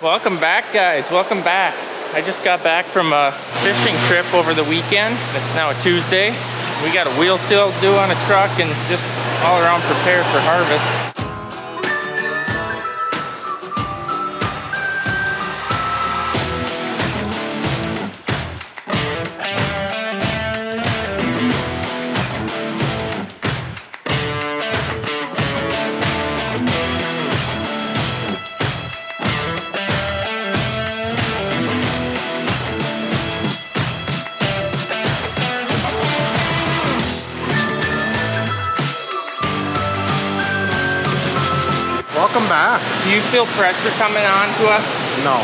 Welcome back, guys. Welcome back. I just got back from a fishing trip over the weekend. It's now a Tuesday. We got a wheel seal due on a truck and just all around prepared for harvest. Welcome back. Do you feel pressure coming on to us No.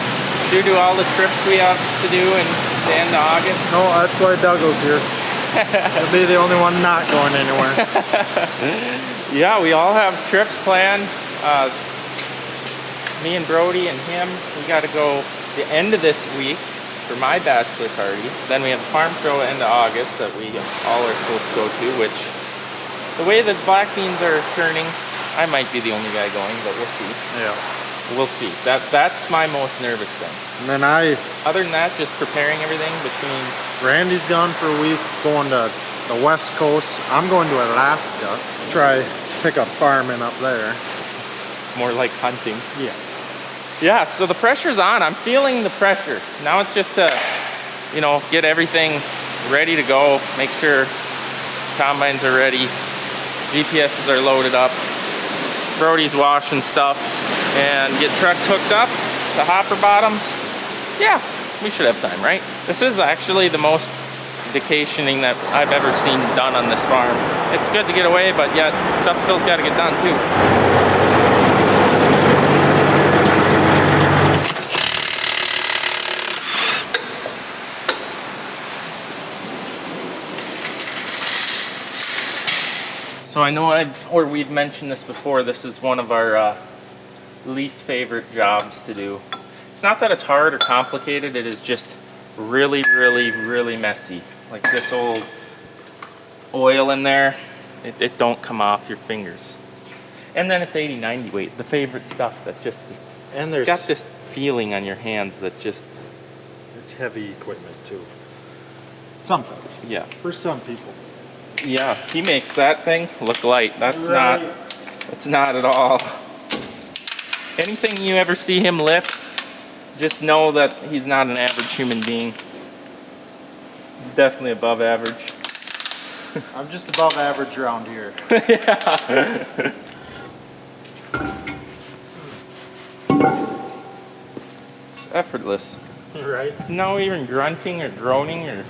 due to all the trips we have to do in the end of August? No, that's why Douglas here. He'll be the only one not going anywhere. Yeah, we all have trips planned. Me and Brody and him, we got to go the end of this week for my bachelor party. Then we have a farm show at the end of August that we all are supposed to go to, which the way the black beans are turning, I might be the only guy going, but we'll see. Yeah. We'll see. That's my most nervous thing. And then Other than that, just preparing everything between... Randy's gone for a week, going to the West Coast. I'm going to Alaska to try to pick up farming up there. More like hunting. Yeah. Yeah, so the pressure's on. I'm feeling the pressure. Now it's just to, get everything ready to go. Make sure combines are ready. GPSs are loaded up. Brody's washing stuff. And get trucks hooked up. The hopper bottoms. Yeah, we should have time, right? This is actually the most vacationing that I've ever seen done on this farm. It's good to get away, but yet stuff still's got to get done too. So I know we've mentioned this before, this is one of our least favorite jobs to do. It's not that it's hard or complicated, it is just really, really, really messy. Like this old oil in there, it don't come off your fingers. And then it's 80-90 weight, the favorite stuff that just, And it's got this feeling on your hands that just... It's heavy equipment too. Sometimes. Yeah. For some people. Yeah, he makes that thing look light. That's not at all. Anything you ever see him lift, just know that he's not an average human being. Definitely above average. I'm just above average around here. Yeah. It's effortless. Right? No even grunting or groaning or...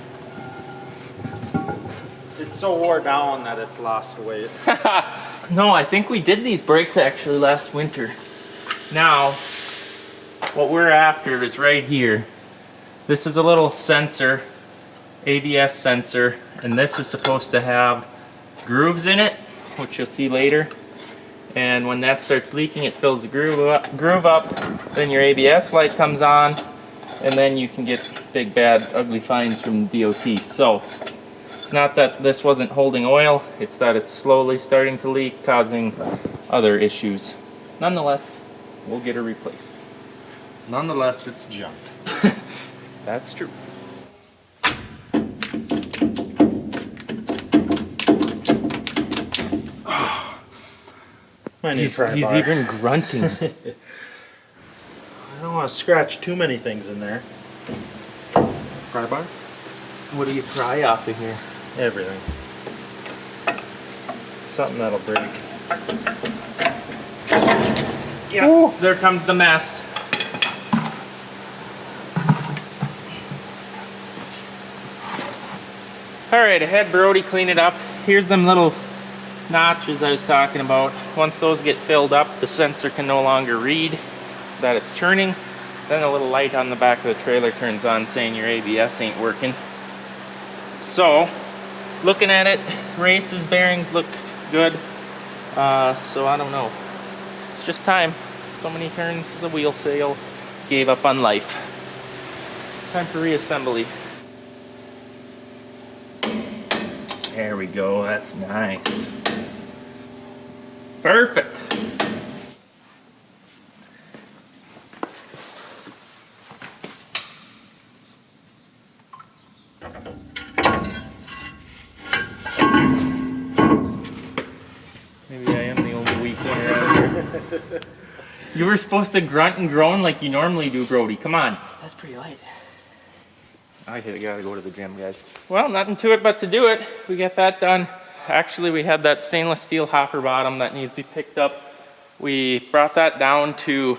It's so wore down that it's lost weight. No, I think we did these brakes actually last winter. Now, what we're after is right here. This is a little sensor, ABS sensor, and this is supposed to have grooves in it, which you'll see later. And when that starts leaking, it fills the groove up, then your ABS light comes on, and then you can get big, bad, ugly fines from the DOT. So, it's not that this wasn't holding oil, it's that it's slowly starting to leak, causing other issues. Nonetheless, we'll get her replaced. Nonetheless, it's junk. That's true. He's even grunting. I don't want to scratch too many things in there. Pry bar? What do you pry off of here? Everything. Something that'll break. Yeah, ooh. There comes the mess. Alright, I had Brody clean it up. Here's them little notches I was talking about. Once those get filled up, the sensor can no longer read that it's turning. Then a little light on the back of the trailer turns on saying your ABS ain't working. So, looking at it, races, bearings look good. So I don't know. It's just time. So many turns, the wheel seal gave up on life. Time for reassembly. There we go, that's nice. Perfect. You were supposed to grunt and groan like you normally do, Brody. Come on. That's pretty light. I gotta go to the gym, guys. Well, nothing to it but to do it. We get that done. Actually, we had that stainless steel hopper bottom that needs to be picked up. We brought that down to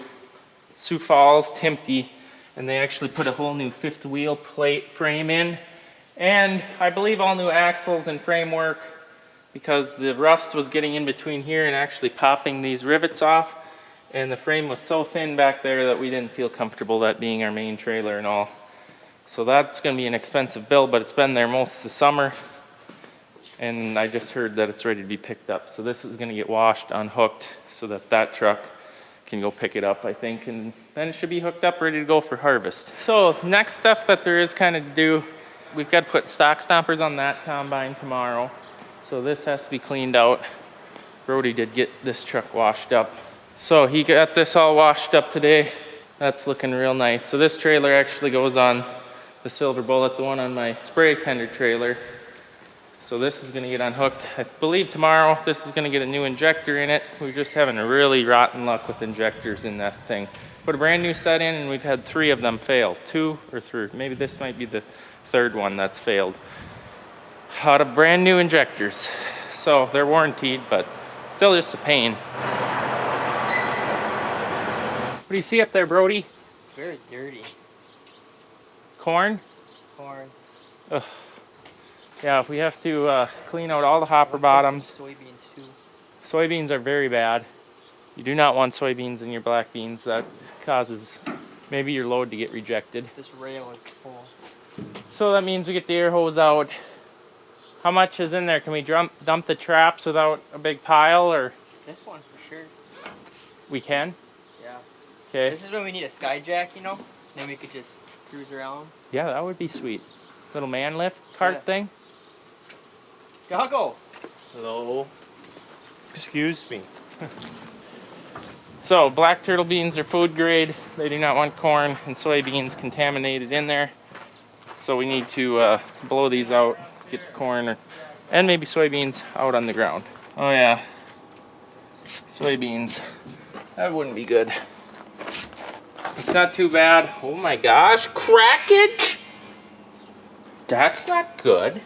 Sioux Falls, Timpty, and they actually put a whole new fifth wheel plate frame in. And I believe all new axles and framework, because the rust was getting in between here and actually popping these rivets off. And the frame was so thin back there that we didn't feel comfortable that being our main trailer and all. So that's gonna be an expensive build, but it's been there most of the summer. And I just heard that it's ready to be picked up. So this is gonna get washed, unhooked, so that that truck can go pick it up, I think. And then it should be hooked up, ready to go for harvest. So next stuff that there is kind of to do, we've got to put stock stompers on that combine tomorrow. So this has to be cleaned out. Brody did get this truck washed up. So he got this all washed up today. That's looking real nice. So this trailer actually goes on the Silver Bullet, the one on my spray tender trailer. So this is gonna get unhooked. I believe tomorrow this is gonna get a new injector in it. We're just having a really rotten luck with injectors in that thing. Put a brand new set in and we've had 3 of them fail. 2 or 3, maybe this might be the 3rd one that's failed. Out of brand new injectors. So they're warranted, but still just a pain. What do you see up there, Brody? It's very dirty. Corn? Corn. Ugh. Yeah, we have to clean out all the hopper bottoms. Soybeans too. Soybeans are very bad. You do not want soybeans in your black beans. That causes maybe your load to get rejected. This rail is full. So that means we get the air hose out. How much is in there? Can we dump the traps without a big pile, or? This one for sure. We can? Yeah. Okay. This is when we need a skyjack, you know? Then we could just cruise around. Yeah, that would be sweet. Little man lift cart thing. Doggo! Hello. Excuse me. So black turtle beans are food grade. They do not want corn and soybeans contaminated in there. So we need to blow these out, get the corn and maybe soybeans out on the ground. Oh yeah, soybeans. That wouldn't be good. It's not too bad. Oh my gosh, crackage? That's not good.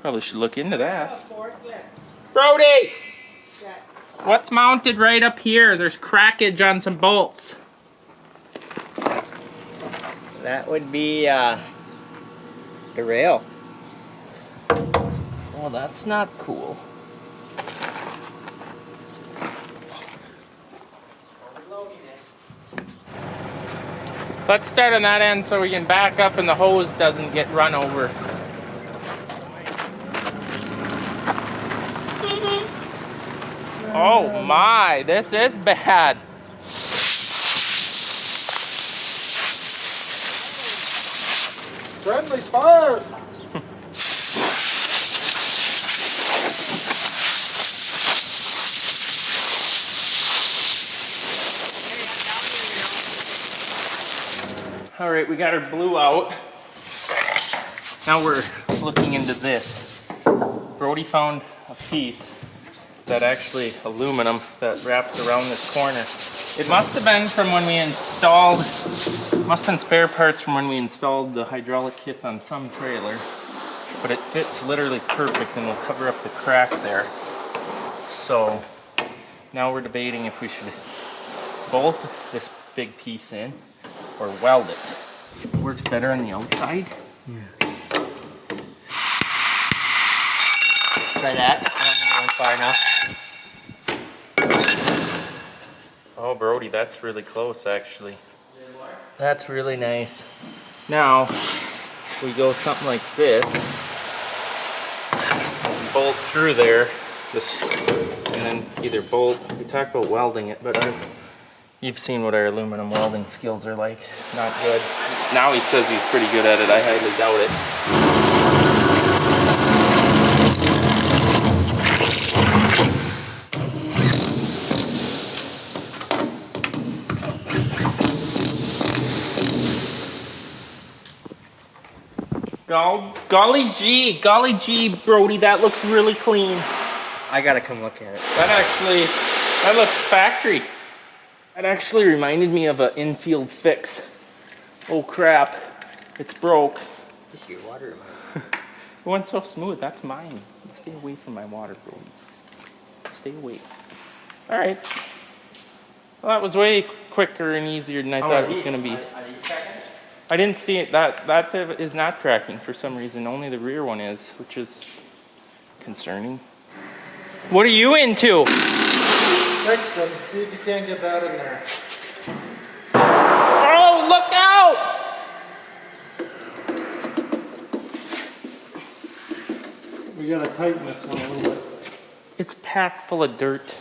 Probably should look into that. Brody! What's mounted right up here? There's crackage on some bolts. That would be the rail. Well, that's not cool. Let's start on that end so we can back up and the hose doesn't get run over. Oh my, this is bad. Friendly fire! All right, we got our blue out. Now we're looking into this. Brody found a piece that actually aluminum that wraps around this corner. It must have been from when we installed, must have been spare parts from when we installed the hydraulic kit on some trailer, but it fits literally perfect and will cover up the crack there. So now we're debating if we should bolt this big piece in or weld it. It works better on the outside. Yeah. Try that. I don't think it went far enough. Oh, Brody, that's really close, actually. That's really nice. Now, we go something like this. Bolt through there. And then either bolt. We talked about welding it, but you've seen what our aluminum welding skills are like. Not good. Now he says he's pretty good at it. I highly doubt it. Golly gee, Brody, that looks really clean. I gotta come look at it. That looks factory. That actually reminded me of an infield fix. Oh crap, it's broke. Just your water. It went so smooth, that's mine. Stay away from my water, bro. Stay away. All right. Well, that was way quicker and easier than I thought it was gonna be. Are you checking? I didn't see it, that is not cracking for some reason, only the rear one is, which is concerning. What are you into? Fix them, see if you can't get that in there. Oh, look out! We gotta tighten this one a little bit. It's packed full of dirt.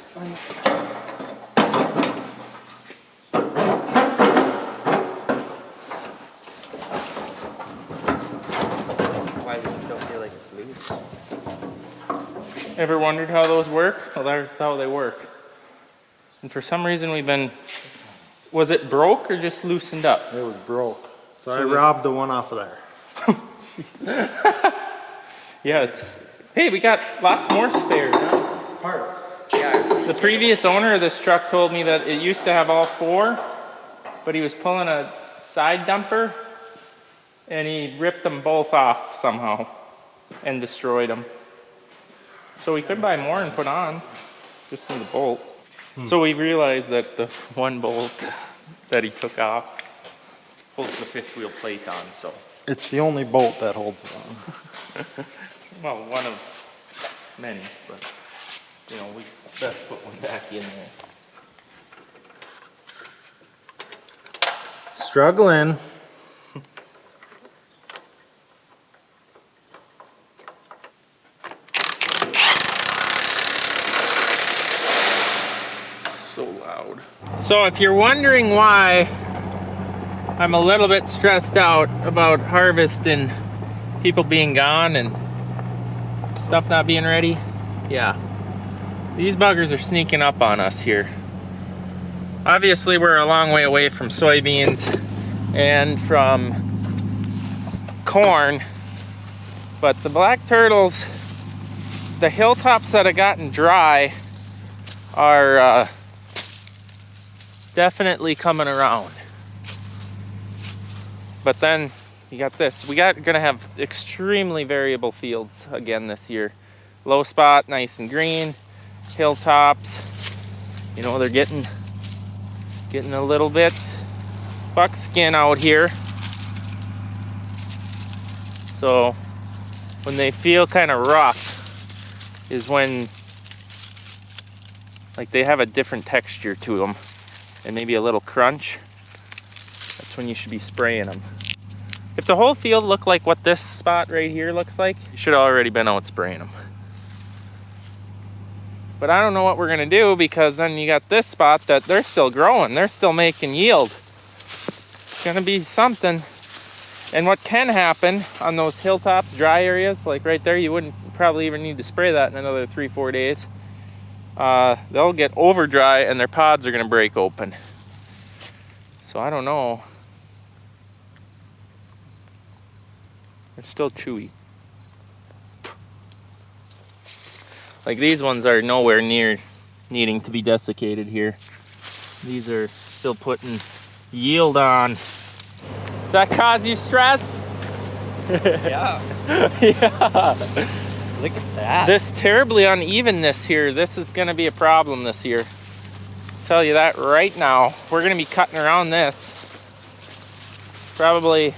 Why does it still feel like it's loose? Ever wondered how those work? Well, that's how they work. And for some reason was it broke or just loosened up? It was broke. So I the- robbed the one off of there. Yeah, hey, we got lots more spares. Parts. Yeah. The previous owner of this truck told me that it used to have all four, but he was pulling a side dumper and he ripped them both off somehow and destroyed them. So we could buy more and put on, just in the bolt. So we realized that the one bolt that he took off holds the fifth wheel plate on, so. It's the only bolt that holds it on. Well, one of many, but we best put one back in there. Struggling. So loud. So if you're wondering why I'm a little bit stressed out about harvest and people being gone and stuff not being ready, yeah. These buggers are sneaking up on us here. Obviously we're a long way away from soybeans and from corn, but the black turtles, the hilltops that have gotten dry are definitely coming around. But then you got this. Gonna have extremely variable fields again this year. Low spot, nice and green. Hilltops, they're getting a little bit buckskin out here. So when they feel kind of rough is when they have a different texture to them and maybe a little crunch. That's when you should be spraying them. If the whole field looked like what this spot right here looks like, you should have already been out spraying them. But I don't know what we're gonna do, because then you got this spot that they're still growing, they're still making yield. It's gonna be something. And what can happen on those hilltops, dry areas, like right there, you wouldn't probably even need to spray that in another 3-4 days. They'll get over dry and their pods are gonna break open. So I don't know. They're still chewy. Like these ones are nowhere near needing to be desiccated here. These are still putting yield on. Does that cause you stress? Yeah. Yeah. Look at that. This terribly unevenness here, this is gonna be a problem this year. Tell you that right now. We're gonna be cutting around this. Probably,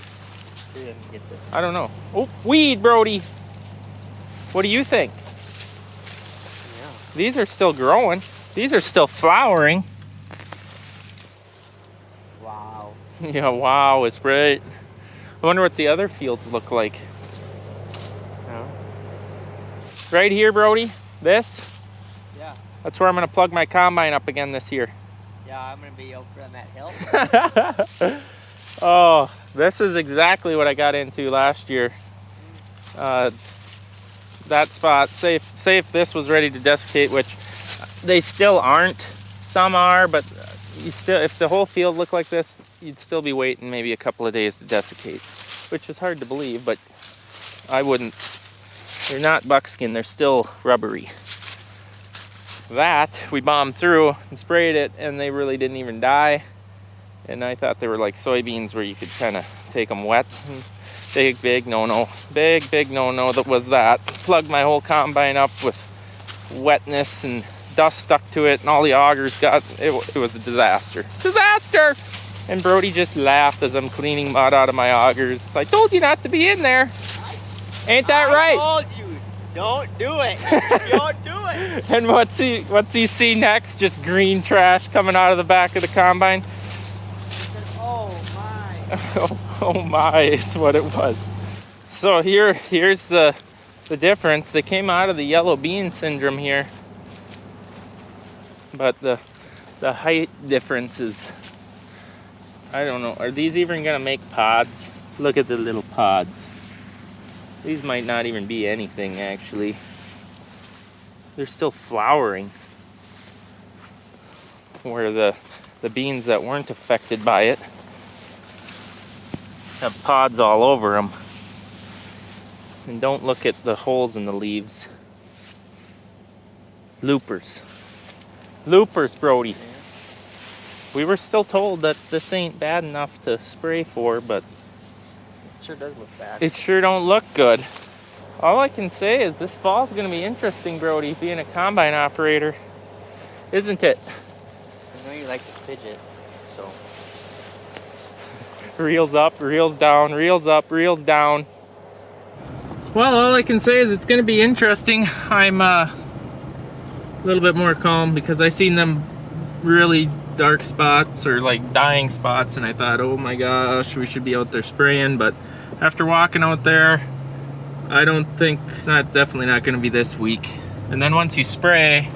Get this. I don't know. Oh, weed, Brody. What do you think? Yeah. These are still growing. These are still flowering. Wow. Yeah, wow, it's great. I wonder what the other fields look like. No. Right here, Brody, this, Yeah. that's where I'm gonna plug my combine up again this year. Yeah, I'm gonna be over on that hill. Oh, this is exactly what I got into last year. That spot, say if this was ready to desiccate, which they still aren't. Some are, but if the whole field looked like this, you'd still be waiting maybe a couple of days to desiccate, which is hard to believe, but I wouldn't. They're not buckskin, they're still rubbery. that, we bombed through and sprayed it, and they really didn't even die. And I thought they were like soybeans where you could kind of take them wet. Big no-no. Big no-no that was that. Plugged my whole combine up with wetness and dust stuck to it, and all the augers got, it was a disaster. Disaster! And Brody just laughed as I'm cleaning mud out of my augers. I told you not to be in there. Ain't that right? I told you, don't do it. Don't do it. And what's he see next? Just green trash coming out of the back of the combine. Oh my. Oh my is what it was. So here's the difference. They came out of the yellow bean syndrome here. But the height difference is, I don't know. Are these even gonna make pods? Look at the little pods. These might not even be anything actually. They're still flowering. Where the beans that weren't affected by it have pods all over them. And don't look at the holes in the leaves. Loopers. Loopers, Brody. We were still told that this ain't bad enough to spray for, but It sure does look bad. it sure don't look good. All I can say is this fall's gonna be interesting, Brody, being a combine operator. Isn't it? I know you like to fidget, so. Reels up, reels down, reels up, reels down. Well, all I can say is it's gonna be interesting. I'm a little bit more calm because I seen them really dark spots or like dying spots, and I thought, oh my gosh, we should be out there spraying. But after walking out there, I don't think, it's not, definitely not gonna be this week. And then once you spray,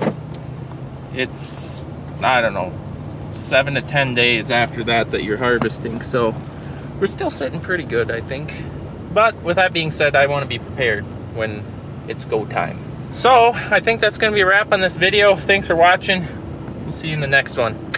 it's, I don't know, 7 to 10 days after that you're harvesting. So we're still sitting pretty good, I think. But with that being said, I want to be prepared when it's go time. So I think that's going to be a wrap on this video. Thanks for watching. We'll see you in the next one.